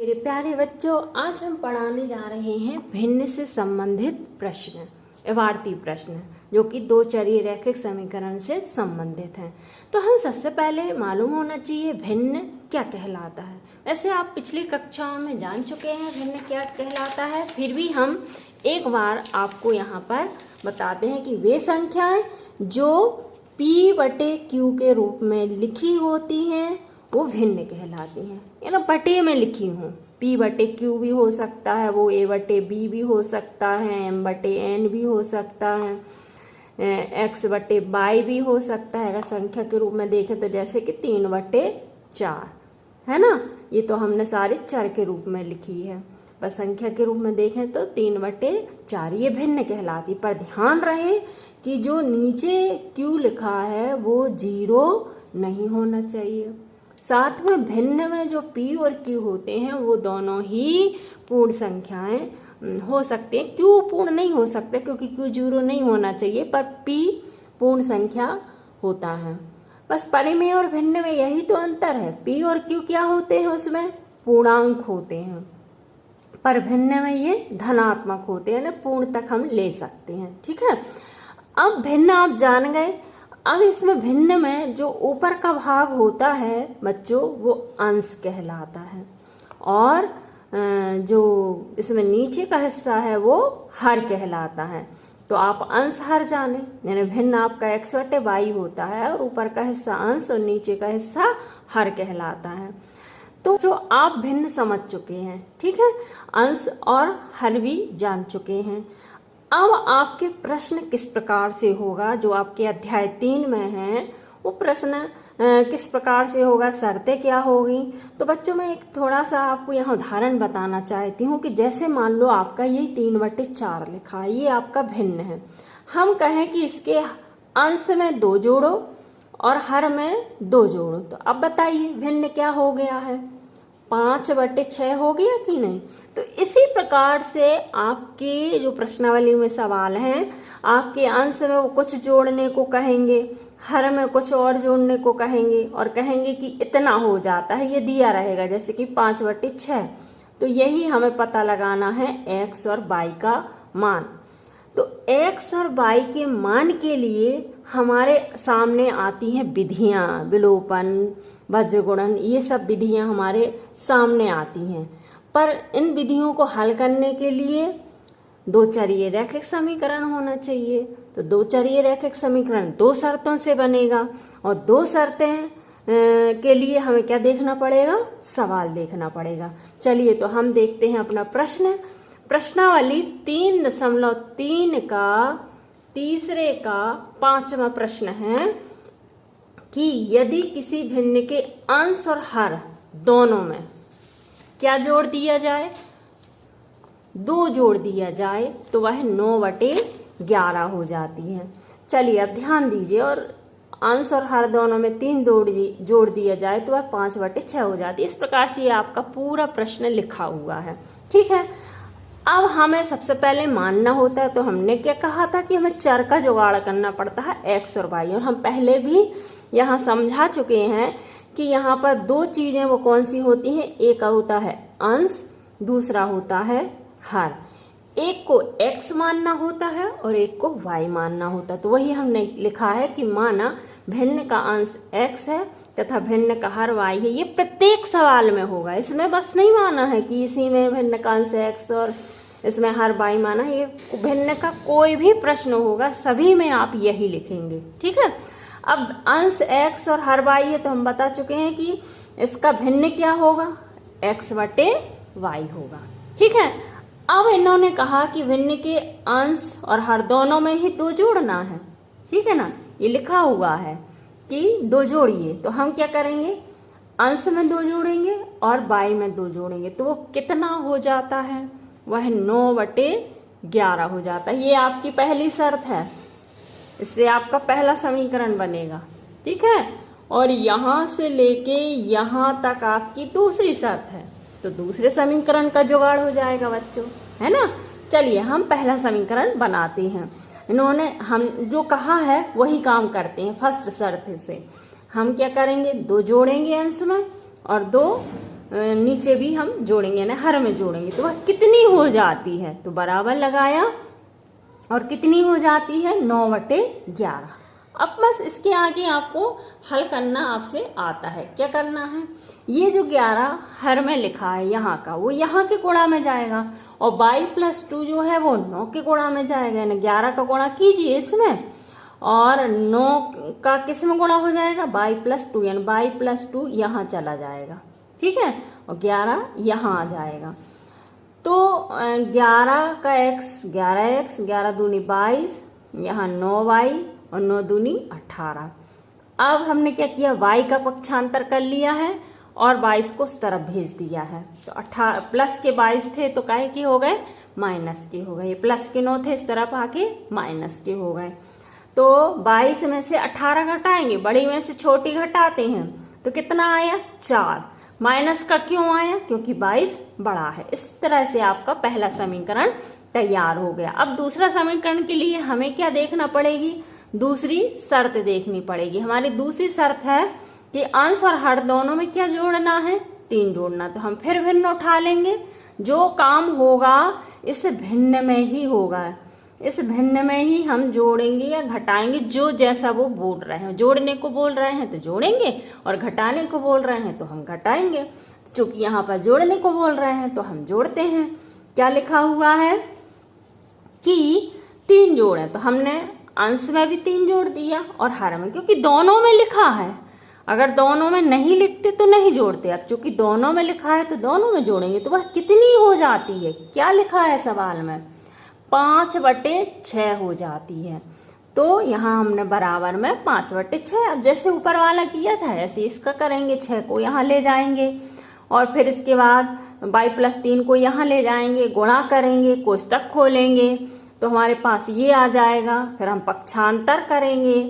मेरे प्यारे बच्चों, आज हम पढ़ाने जा रहे हैं भिन्न से संबंधित प्रश्न, इबारती प्रश्न, जो कि दो चरीय रैखिक समीकरण से संबंधित हैं। तो हम सबसे पहले मालूम होना चाहिए भिन्न क्या कहलाता है। वैसे आप पिछली कक्षाओं में जान चुके हैं भिन्न क्या कहलाता है, फिर भी हम एक बार आपको यहाँ पर बताते हैं कि वे संख्याएं जो P/Q के रूप में लिखी होती हैं वो भिन्न कहलाती हैं। यानी बटे में लिखी हूँ, P/Q भी हो सकता है, वो A/B भी हो सकता है, M/N भी हो सकता है, X/Y भी हो सकता है। अगर संख्या के रूप में देखें तो जैसे कि 3/4 है ना, ये तो हमने सारी चर के रूप में लिखी है। पर संख्या के रूप में देखें तो 3/4 ये भिन्न कहलाती। पर ध्यान रहे कि जो नीचे Q लिखा है वो 0 नहीं होना चाहिए। साथ में भिन्न में जो P और Q होते हैं वो दोनों ही पूर्ण संख्याएं हो सकते हैं। Q पूर्ण नहीं हो सकते क्योंकि Q 0 नहीं होना चाहिए, पर P पूर्ण संख्या होता है। बस परिमेय और भिन्न में यही तो अंतर है। P और Q क्या होते हैं, उसमें पूर्णांक होते हैं, पर भिन्न में ये धनात्मक होते हैं ना, पूर्ण तक हम ले सकते हैं। ठीक है, अब भिन्न आप जान गए। अब इसमें भिन्न में जो ऊपर का भाग होता है बच्चों वो अंश कहलाता है, और जो इसमें नीचे का हिस्सा है वो हर कहलाता है। तो आप अंश हर जाने, यानी भिन्न आपका X/Y होता है और ऊपर का हिस्सा अंश और नीचे का हिस्सा हर कहलाता है। तो जो आप भिन्न समझ चुके हैं, ठीक है, अंश और हर भी जान चुके हैं। अब आपके प्रश्न किस प्रकार से होगा, जो आपके अध्याय 3 में है वो प्रश्न किस प्रकार से होगा, शर्तें क्या होगी। तो बच्चों मैं एक थोड़ा सा आपको यहाँ उदाहरण बताना चाहती हूँ कि जैसे मान लो आपका ये 3/4 लिखा है, ये आपका भिन्न है। हम कहें कि इसके अंश में 2 जोड़ो और हर में 2 जोड़ो, तो अब बताइए भिन्न क्या हो गया है, 5/6 हो गया कि नहीं। तो इसी प्रकार से आपके जो प्रश्नावली में सवाल हैं, आपके अंश में वो कुछ जोड़ने को कहेंगे, हर में कुछ और जोड़ने को कहेंगे, और कहेंगे कि इतना हो जाता है, ये दिया रहेगा जैसे कि 5/6। तो यही हमें पता लगाना है X और Y का मान। तो X और Y के मान के लिए हमारे सामने आती हैं विधियां, विलोपन, वज्रगुणन, ये सब विधियां हमारे सामने आती हैं। पर इन विधियों को हल करने के लिए दो चरीय रैखिक समीकरण होना चाहिए। तो दो चरीय रैखिक समीकरण 2 शर्तों से बनेगा, और 2 शर्तें के लिए हमें क्या देखना पड़ेगा, सवाल देखना पड़ेगा। चलिए तो हम देखते हैं अपना प्रश्न। प्रश्नावली 3.3 का तीसरे का 5वां प्रश्न है कि यदि किसी भिन्न के अंश और हर दोनों में क्या जोड़ दिया जाए, 2 जोड़ दिया जाए, तो वह 9/11 हो जाती है। चलिए अब ध्यान दीजिए, और अंश और हर दोनों में 3 जोड़ दिया जाए तो वह 5/6 हो जाती है। इस प्रकार से ये आपका पूरा प्रश्न लिखा हुआ है। ठीक है, अब हमें सबसे पहले मानना होता है, तो हमने क्या कहा था कि हमें चर का जुगाड़ करना पड़ता है X और Y, और हम पहले भी यहाँ समझा चुके हैं कि यहाँ पर 2 चीजें वो कौन सी होती हैं, एक होता है अंश, दूसरा होता है हर। एक को X मानना होता है और एक को Y मानना होता है। तो वही हमने लिखा है कि माना भिन्न का अंश X है तथा भिन्न का हर Y है। ये प्रत्येक सवाल में होगा, इसमें बस नहीं माना है कि इसी में भिन्न का अंश X और इसमें हर Y माना है। ये भिन्न का कोई भी प्रश्न होगा, सभी में आप यही लिखेंगे। ठीक है, अब अंश X और हर Y है, तो हम बता चुके हैं कि इसका भिन्न क्या होगा, X/Y होगा। ठीक है, अब इन्होंने कहा कि भिन्न के अंश और हर दोनों में ही 2 जोड़ना है। ठीक है ना, ये लिखा हुआ है कि 2 जोड़िए, तो हम क्या करेंगे, अंश में 2 जोड़ेंगे और Y में 2 जोड़ेंगे, तो वो कितना हो जाता है, वह 9/11 हो जाता है। ये आपकी पहली शर्त है, इससे आपका पहला समीकरण बनेगा। ठीक है, और यहाँ से लेके यहाँ तक आपकी दूसरी शर्त है, तो दूसरे समीकरण का जुगाड़ हो जाएगा बच्चों, है ना। चलिए हम पहला समीकरण बनाते हैं। इन्होंने हम जो कहा है वही काम करते हैं। फर्स्ट शर्त से हम क्या करेंगे, 2 जोड़ेंगे अंश में और 2 नीचे भी हम जोड़ेंगे ना, हर में जोड़ेंगे तो वह कितनी हो जाती है, तो बराबर लगाया और कितनी हो जाती है 9/11। अब बस इसके आगे आपको हल करना आपसे आता है। क्या करना है, ये जो 11 हर में लिखा है यहाँ का, वो यहाँ के गुणा में जाएगा और 22+2 जो है वो 9 के गुणा में जाएगा। यानी 11 का गुणा कीजिए इसमें और 9 का किस में गुणा हो जाएगा, 22+2, यानी 22+2 यहाँ चला जाएगा। ठीक है, और 11 यहाँ आ जाएगा। तो 11 का x 11x, 11 दूनी 22, यहाँ 9y और 9 दूनी 18। अब हमने क्या किया, y का पक्षांतर कर लिया है और 22 को उस तरफ भेज दिया है। तो 18 प्लस के 22 थे तो काहे के हो गए, माइनस के हो गए। ये प्लस के 9 थे, इस तरफ आके माइनस के हो गए। तो 22 में से 18 घटाएंगे, बड़ी में से छोटी घटाते हैं तो कितना आया 4। माइनस का क्यों आया, क्योंकि 22 बड़ा है। इस तरह से आपका पहला समीकरण तैयार हो गया। अब दूसरा समीकरण के लिए हमें क्या देखना पड़ेगी, दूसरी शर्त देखनी पड़ेगी। हमारी दूसरी शर्त है कि अंश और हर दोनों में क्या जोड़ना है, 3 जोड़ना। तो हम फिर भिन्न उठा लेंगे, जो काम होगा इस भिन्न में ही होगा, इस भिन्न में ही हम जोड़ेंगे या घटाएंगे, जो जैसा वो बोल रहे हैं। जोड़ने को बोल रहे हैं तो जोड़ेंगे और घटाने को बोल रहे हैं तो हम घटाएंगे। चूंकि यहाँ पर जोड़ने को बोल रहे हैं तो हम जोड़ते हैं। क्या लिखा हुआ है कि 3 जोड़े, तो हमने अंश में भी 3 जोड़ दिया और हर में, क्योंकि दोनों में लिखा है। अगर दोनों में नहीं लिखते तो नहीं जोड़ते। अब चूंकि दोनों में लिखा है तो दोनों में जोड़ेंगे। तो वह कितनी हो जाती है, क्या लिखा है सवाल में, 5/6 हो जाती है। तो यहाँ हमने बराबर में 5/6, अब जैसे ऊपर वाला किया था ऐसे इसका करेंगे। 6 को यहाँ ले जाएंगे और फिर इसके बाद 22+3 को यहाँ ले जाएंगे, गुणा करेंगे, कोष्टक खोलेंगे तो हमारे पास ये आ जाएगा। फिर हम पक्षांतर करेंगे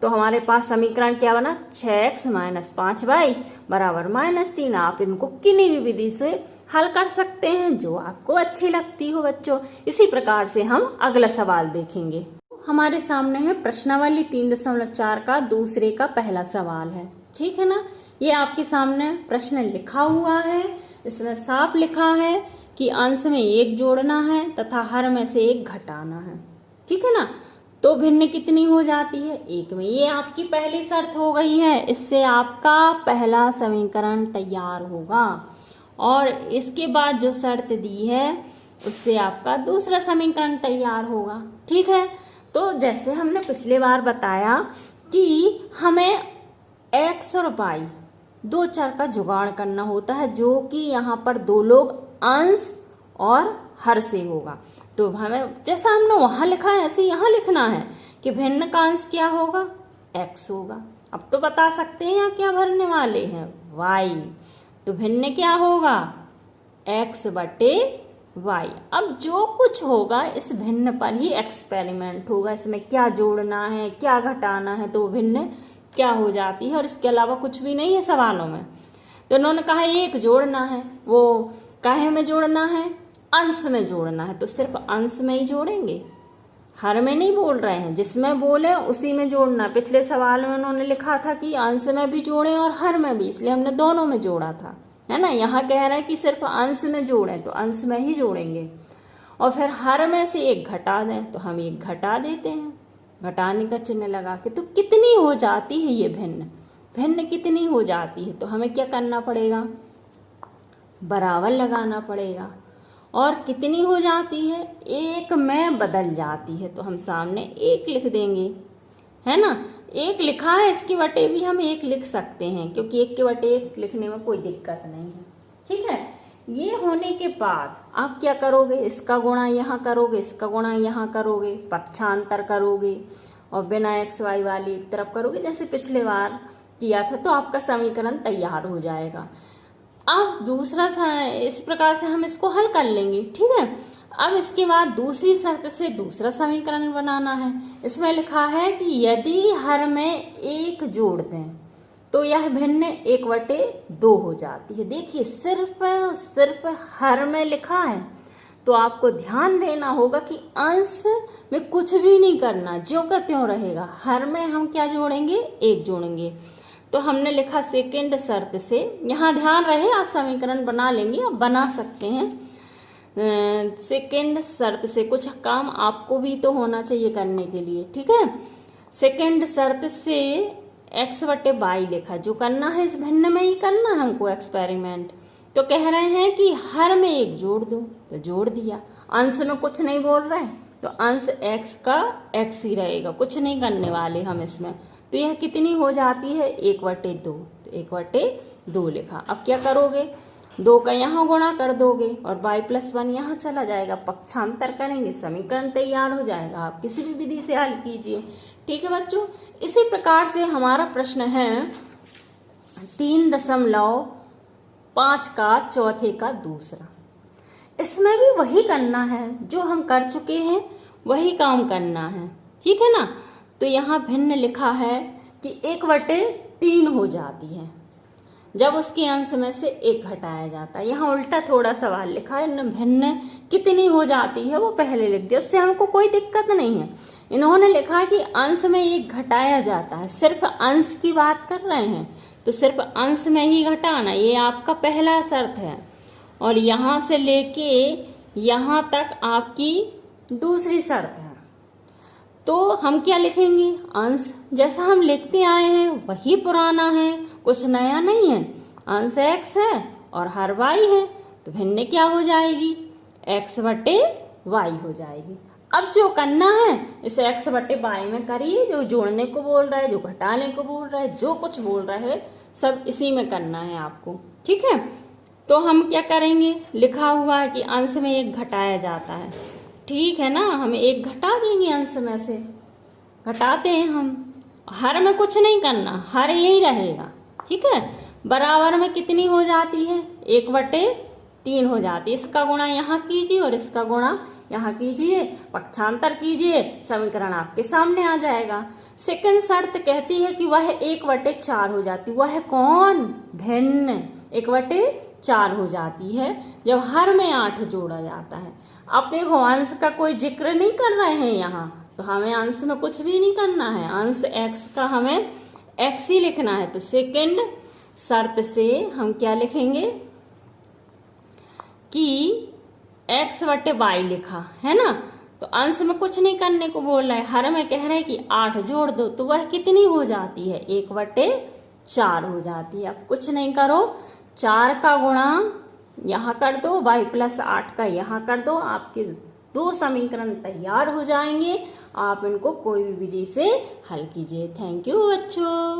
तो हमारे पास समीकरण क्या बना, 6x - 5y बराबर -3। आप इनको किन्हीं भी विधि से हल कर सकते हैं जो आपको अच्छी लगती हो बच्चों। इसी प्रकार से हम अगला सवाल देखेंगे। हमारे सामने है प्रश्नावली 3.4 का दूसरे का पहला सवाल है। ठीक है ना, ये आपके सामने प्रश्न लिखा हुआ है। इसमें साफ लिखा है कि अंश में 1 जोड़ना है तथा हर में से 1 घटाना है। ठीक है ना, तो भिन्न कितनी हो जाती है, 1 में। ये आपकी पहली शर्त हो गई है। इससे आपका पहला समीकरण तैयार होगा और इसके बाद जो शर्त दी है उससे आपका दूसरा समीकरण तैयार होगा। ठीक है, तो जैसे हमने पिछले बार बताया कि हमें x और y 2 चर का जुगाड़ करना होता है, जो कि यहाँ पर 2 लोग अंश और हर से होगा। तो हमें जैसा हमने वहां लिखा है ऐसे यहाँ लिखना है कि भिन्न का अंश क्या होगा, x होगा। अब तो बता सकते हैं यहाँ क्या भरने वाले हैं, y। तो भिन्न क्या होगा, x/y। अब जो कुछ होगा इस भिन्न पर ही एक्सपेरिमेंट होगा। इसमें क्या जोड़ना है, क्या घटाना है, तो भिन्न क्या हो जाती है और इसके अलावा कुछ भी नहीं है सवालों में। तो उन्होंने कहा 1 जोड़ना है, वो काहे में जोड़ना है, अंश में जोड़ना है। तो सिर्फ अंश में ही जोड़ेंगे, हर में नहीं बोल रहे हैं। जिसमें बोले उसी में जोड़ना। पिछले सवाल में उन्होंने लिखा था कि अंश में भी जोड़ें और हर में भी, इसलिए हमने दोनों में जोड़ा था, है ना। यहाँ कह रहे हैं कि सिर्फ अंश में जोड़ें, तो अंश में ही जोड़ेंगे और फिर हर में से 1 घटा दें, तो हम 1 घटा देते हैं, घटाने का चिन्ह लगा के। तो कितनी हो जाती है ये भिन्न, भिन्न कितनी हो जाती है, तो हमें क्या करना पड़ेगा, बराबर लगाना पड़ेगा। और कितनी हो जाती है, 1 में बदल जाती है, तो हम सामने 1 लिख देंगे, है ना। 1 लिखा है, इसके बटे भी हम 1 लिख सकते हैं, क्योंकि 1 के बटे 1 लिखने में कोई दिक्कत नहीं है। ठीक है, ये होने के बाद आप क्या करोगे, इसका गुणा यहाँ करोगे, इसका गुणा यहाँ करोगे, पक्षांतर करोगे और बिना xy वाली एक तरफ करोगे जैसे पिछले बार किया था, तो आपका समीकरण तैयार हो जाएगा। अब दूसरा इस प्रकार से हम इसको हल कर लेंगे। ठीक है, अब इसके बाद दूसरी शर्त से दूसरा समीकरण बनाना है। इसमें लिखा है कि यदि हर में 1 जोड़ दें तो यह भिन्न 1/2 हो जाती है। देखिए सिर्फ हर में लिखा है, तो आपको ध्यान देना होगा कि अंश में कुछ भी नहीं करना, ज्यों का त्यों रहेगा। हर में हम क्या जोड़ेंगे, 1 जोड़ेंगे। तो हमने लिखा सेकंड शर्त से, यहाँ ध्यान रहे आप समीकरण बना लेंगे, आप बना सकते हैं। सेकंड शर्त से कुछ काम आपको भी तो होना चाहिए करने के लिए, ठीक है। सेकंड शर्त से x बटे वाई लिखा, जो करना है इस भिन्न में ही करना है हमको एक्सपेरिमेंट। तो कह रहे हैं कि हर में एक जोड़ दो, तो जोड़ दिया। अंश में कुछ नहीं बोल रहे, तो अंश x का x ही रहेगा, कुछ नहीं करने वाले हम इसमें। तो यह कितनी हो जाती है 1/2, तो 1/2 लिखा। अब क्या करोगे, 2 का यहाँ गुणा कर दोगे और y+1 यहाँ चला जाएगा, पक्षांतर करेंगे, समीकरण तैयार हो जाएगा। आप किसी भी विधि से हल कीजिए, ठीक है बच्चों। इसी प्रकार से हमारा प्रश्न है 3.5 का चौथे का दूसरा। इसमें भी वही करना है जो हम कर चुके हैं, वही काम करना है, ठीक है ना। तो यहाँ भिन्न लिखा है कि 1/3 हो जाती है जब उसके अंश में से 1 घटाया जाता है। यहाँ उल्टा थोड़ा सवाल लिखा है, भिन्न कितनी हो जाती है वो पहले लिख दिया, उससे हमको कोई दिक्कत नहीं है। इन्होंने लिखा कि अंश में 1 घटाया जाता है, सिर्फ अंश की बात कर रहे हैं तो सिर्फ अंश में ही घटाना, ये आपका पहला शर्त है। और यहाँ से लेके यहाँ तक आपकी दूसरी शर्त है। तो हम क्या लिखेंगे, अंश जैसा हम लिखते आए हैं वही पुराना है, कुछ नया नहीं है। अंश x है और हर y है, तो भिन्न क्या हो जाएगी, x/y हो जाएगी। अब जो करना है इसे x/y में करिए, जो जोड़ने को बोल रहा है, जो घटाने को बोल रहा है, जो कुछ बोल रहा है सब इसी में करना है आपको, ठीक है। तो हम क्या करेंगे, लिखा हुआ है कि अंश में 1 घटाया जाता है, ठीक है ना, हम 1 घटा देंगे, अंश में से घटाते हैं हम। हर में कुछ नहीं करना, हर यही रहेगा, ठीक है। बराबर में कितनी हो जाती है, 1/3 हो जाती है। इसका गुणा यहाँ कीजिए और इसका गुणा यहाँ कीजिए, पक्षांतर कीजिए, समीकरण आपके सामने आ जाएगा। सेकंड शर्त कहती है कि वह 1/4 हो जाती है। वह कौन, भिन्न 1/4 हो जाती है जब हर में 8 जोड़ा जाता है। अब देखो अंश का कोई जिक्र नहीं कर रहे हैं यहाँ, तो हमें अंश में कुछ भी नहीं करना है, अंश x का हमें x ही लिखना है। तो सेकंड शर्त से हम क्या लिखेंगे कि x/y लिखा है ना, तो अंश में कुछ नहीं करने को बोल रहा है, हर में कह रहे हैं कि 8 जोड़ दो, तो वह कितनी हो जाती है, 1/4 हो जाती है। अब कुछ नहीं करो, 4 का गुणा यहाँ कर दो, y+8 का यहाँ कर दो, आपके 2 समीकरण तैयार हो जाएंगे। आप इनको कोई भी विधि से हल कीजिए। थैंक यू बच्चों।